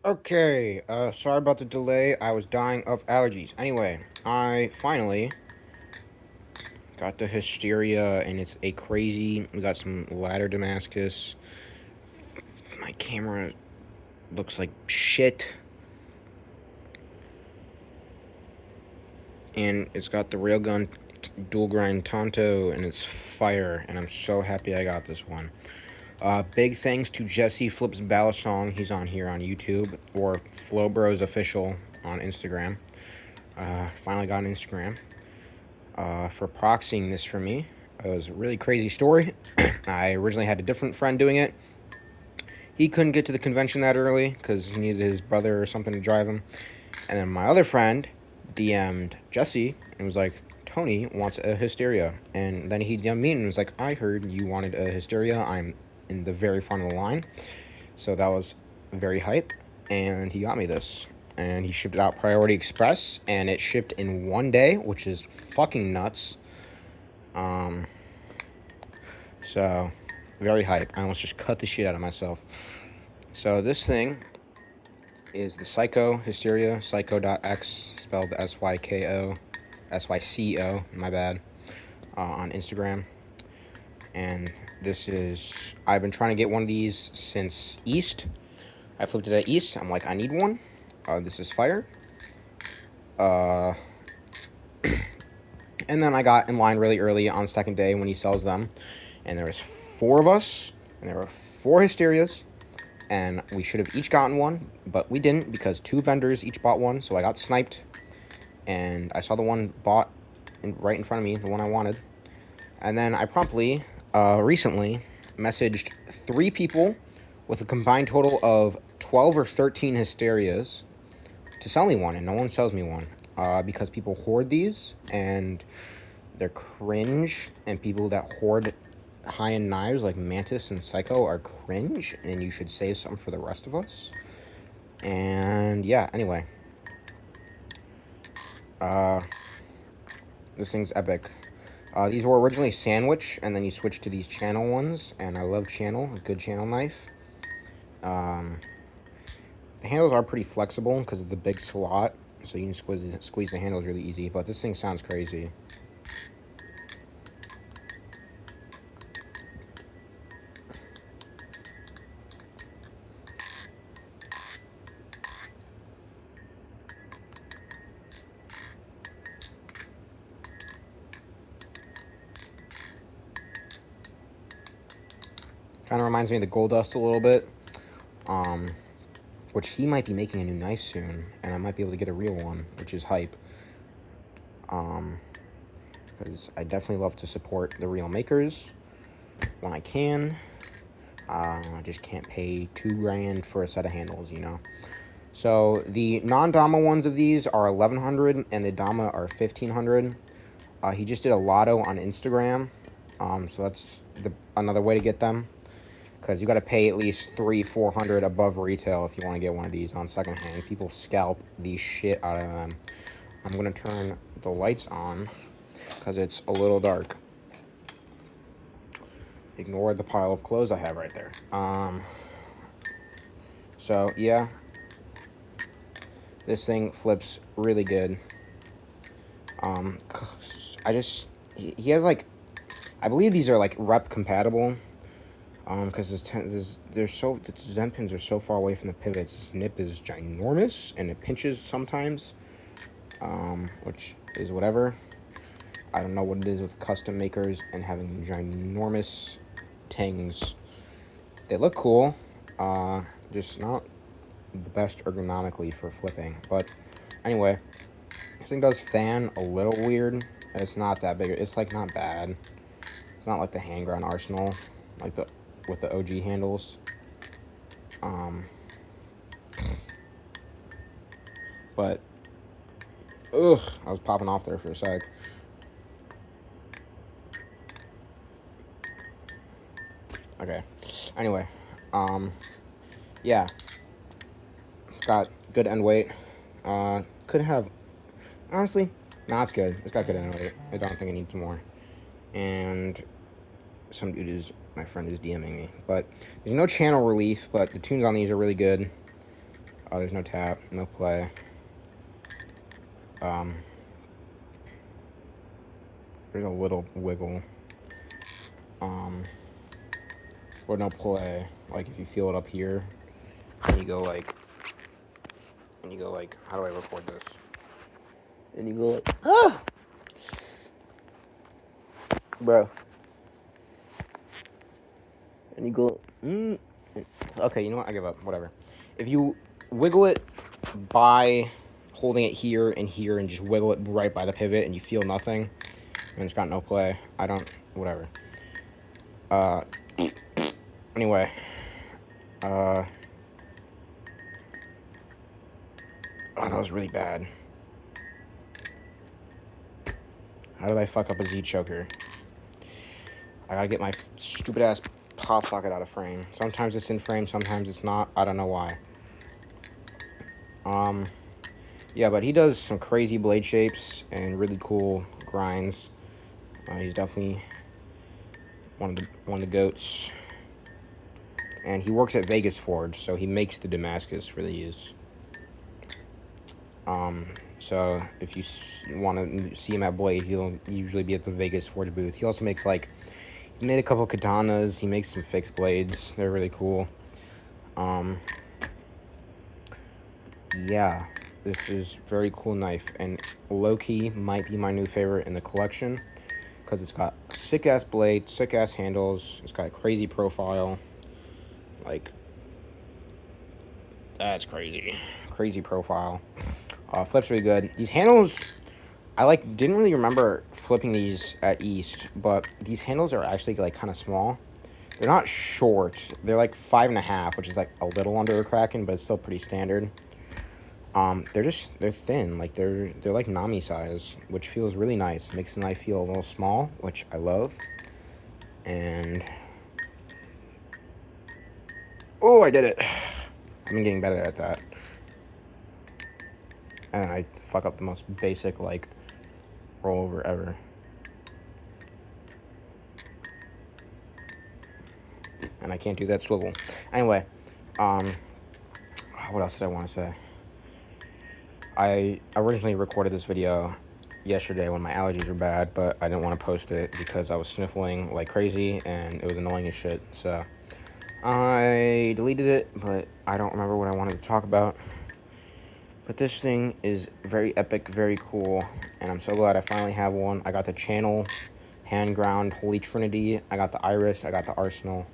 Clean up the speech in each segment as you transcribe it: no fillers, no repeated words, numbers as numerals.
Okay, sorry about the delay. I was dying of allergies. Anyway, I finally got the Hysteria, and it's a crazy. We got some ladder Damascus. My camera looks like shit. And it's got the railgun dual grind Tonto, and it's fire. And I'm so happy I got this one. Big thanks to Jesse Flips Balisong. He's on here on YouTube, or Flow Bros Official on Instagram. Finally got an Instagram. For proxying this for me. It was a really crazy story. I originally had a different friend doing it. He couldn't get to the convention that early because he needed his brother or something to drive him. And then my other friend DM'd Jesse and was like, Tony wants a Hysteria. And then he DM'd me and was like, I heard you wanted a Hysteria. I'm in the very front of the line. So that was very hype. And he got me this. And he shipped it out Priority Express. And it shipped in 1 day, which is fucking nuts. So, very hype. I almost just cut the shit out of myself. So this thing is the Syco Hysteria, Syco.x, spelled S-Y-K-O, S-Y-C-O, my bad, on Instagram. And this is, I've been trying to get one of these since East. I flipped it at East. I'm like, I need one. This is fire. And then I got in line really early on second day when he sells them. And there was 4 of us, and there were 4 Hysterias. And we should have each gotten one, but we didn't because 2 vendors each bought one. So I got sniped. And I saw the one bought right in front of me, the one I wanted. And then I promptly, recently, messaged 3 people with a combined total of 12 or 13 Hysterias to sell me one, and no one sells me one. Because people hoard these, and they're cringe, and people that hoard high-end knives like Mantis and Syco are cringe, and you should save something for the rest of us. And yeah, anyway. This thing's epic. These were originally sandwich, and then you switch to these channel ones, and I love channel, a good channel knife. The handles are pretty flexible because of the big slot, so you can squeeze the handles really easy, but this thing sounds crazy. Kind of reminds me of the Gold Dust a little bit, which he might be making a new knife soon, and I might be able to get a real one, which is hype. Because I definitely love to support the real makers when I can. I just can't pay $2,000 for a set of handles, you know. So the non-Dama ones of these are $1,100, and the Dama are $1,500. He just did a lotto on Instagram, so that's another way to get them. Because you got to pay at least $300-400 above retail if you want to get one of these on secondhand. People scalp the shit out of them. I'm going to turn the lights on because it's a little dark. Ignore the pile of clothes I have right there. So, yeah. This thing flips really good. He has, like, I believe these are, like, rep compatible. Because the Zen pins are so far away from the pivots. This nip is ginormous, and it pinches sometimes, which is whatever. I don't know what it is with custom makers and having ginormous tings. They look cool, just not the best ergonomically for flipping. But anyway, this thing does fan a little weird. It's not that big. It's like not bad. It's not like the Handground Arsenal, like with the OG handles. But I was popping off there for a sec. Okay. Anyway, yeah. It's got good end weight. Could have, honestly, nah, it's good. It's got good end weight. I don't think it needs more. And some dude my friend is DMing me. But there's no channel relief, but the tunes on these are really good. There's no tap, no play. There's a little wiggle. Or no play. Like if you feel it up here, and you go like, how do I record this? And you go like, ah, bro. And you go, Okay, you know what? I give up. Whatever. If you wiggle it by holding it here and here, and just wiggle it right by the pivot, and you feel nothing, and it's got no play, I don't. Whatever. Anyway. Oh, that was really bad. How did I fuck up a Z choker? I gotta get my stupid ass pop socket out of frame. Sometimes it's in frame, sometimes it's not. I don't know why. Yeah, but he does some crazy blade shapes and really cool grinds. He's definitely one of the goats. And he works at Vegas Forge, so he makes the Damascus for these. So if you want to see him at Blade, he'll usually be at the Vegas Forge booth. He also makes, like, he's made a couple katanas. He makes some fixed blades. They're really cool. Yeah, this is a very cool knife, and low-key might be my new favorite in the collection, because it's got sick-ass blade, sick-ass handles, it's got a crazy profile. Like, that's crazy. Crazy profile. Flips really good. These handles, I didn't really remember flipping these at East, but these handles are actually like kind of small. They're not short. They're like 5.5, which is like a little under a Kraken, but it's still pretty standard. They're thin. Like they're like Nami size, which feels really nice. Makes the knife feel a little small, which I love. And oh, I did it. I've been getting better at that. And I fuck up the most basic, like, rollover ever. And I can't do that swivel. Anyway, what else did I want to say? I originally recorded this video yesterday when my allergies were bad, but I didn't want to post it because I was sniffling like crazy, and it was annoying as shit, so I deleted it, but I don't remember what I wanted to talk about. But this thing is very epic, very cool, and I'm so glad I finally have one. I got the Channel, Hand Ground, Holy Trinity. I got the Iris. I got the Arsenal.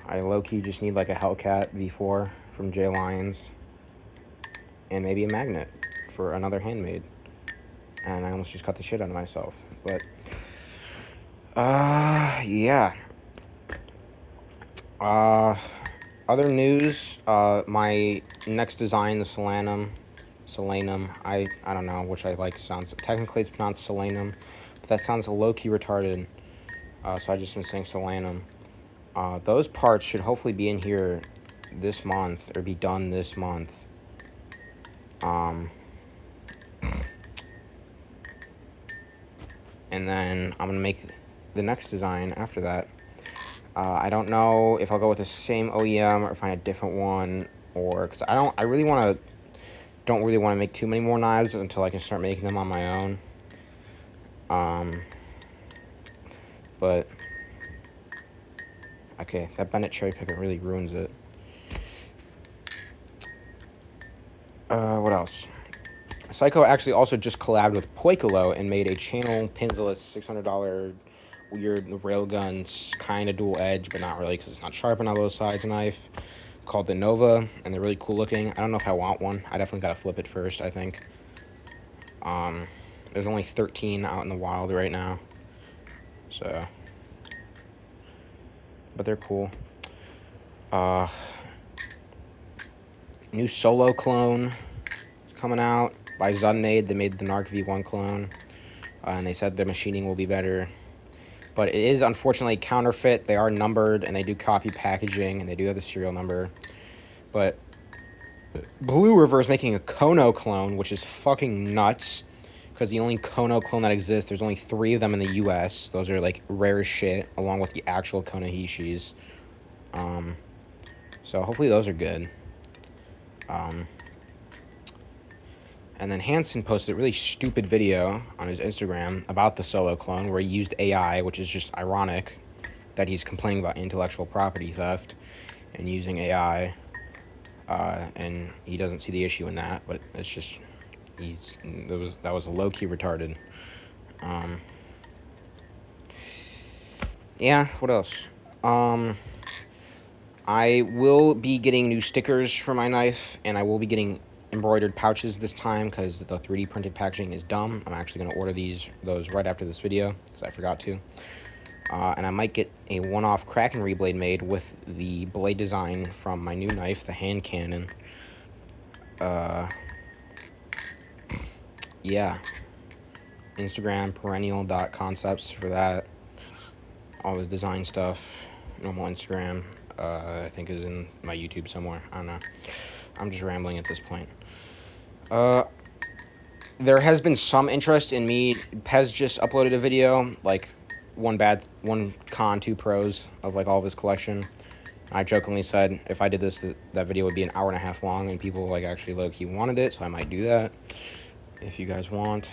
I low-key just need like a Hellcat V4 from J Lions, and maybe a magnet for another handmade. And I almost just cut the shit out of myself. But, yeah. Other news, my next design, the Solanum, I don't know which I like sounds. Technically it's pronounced Solanum, but that sounds low-key retarded, so I just been saying Solanum. Those parts should hopefully be in here this month, or be done this month. And then I'm gonna make the next design after that. I don't know if I'll go with the same OEM or find a different one, or because I don't really want to make too many more knives until I can start making them on my own. But okay, that Bennett cherry picker really ruins it. What else? Syco actually also just collabed with Poikilo and made a Channel pinsless $600 weird railgun kind of dual edge, but not really because it's not sharp on all both sides knife, called the Nova, and they're really cool looking. I don't know if I want one. I definitely gotta flip it first, I think. There's only 13 out in the wild right now, so, but they're cool. New Solo clone is coming out by Zunmade. They made the Narc V1 clone, and they said the machining will be better. But it is unfortunately counterfeit. They are numbered, and they do copy packaging, and they do have the serial number. But Blue River is making a Kono clone, which is fucking nuts, because the only Kono clone that exists, there's only 3 of them in the US. Those are like rare as shit, along with the actual Konohishis. So hopefully those are good. And then Hansen posted a really stupid video on his Instagram about the Solo clone where he used AI, which is just ironic that he's complaining about intellectual property theft and using AI. And he doesn't see the issue in that, but it's just that was low-key retarded. Yeah, what else? I will be getting new stickers for my knife, and I will be getting embroidered pouches this time because the 3D printed packaging is dumb. I'm actually going to order those right after this video because I forgot to. And I might get a one-off Kraken reblade made with the blade design from my new knife, the hand cannon. Yeah. Instagram, perennial.concepts for that. All the design stuff, normal Instagram, I think is in my YouTube somewhere. I don't know. I'm just rambling at this point. There has been some interest in me. Pez just uploaded a video, like one con, two pros of like all of his collection. I jokingly said if I did this, that video would be an hour and a half long, and people like actually low-key wanted it, so I might do that. If you guys want,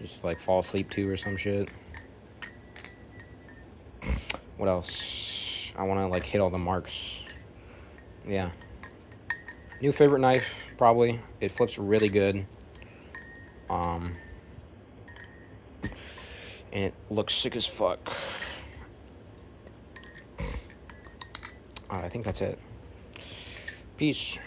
just like fall asleep to or some shit. What else? I want to like hit all the marks. Yeah. New favorite knife, probably. It flips really good. And it looks sick as fuck. I think that's it. Peace.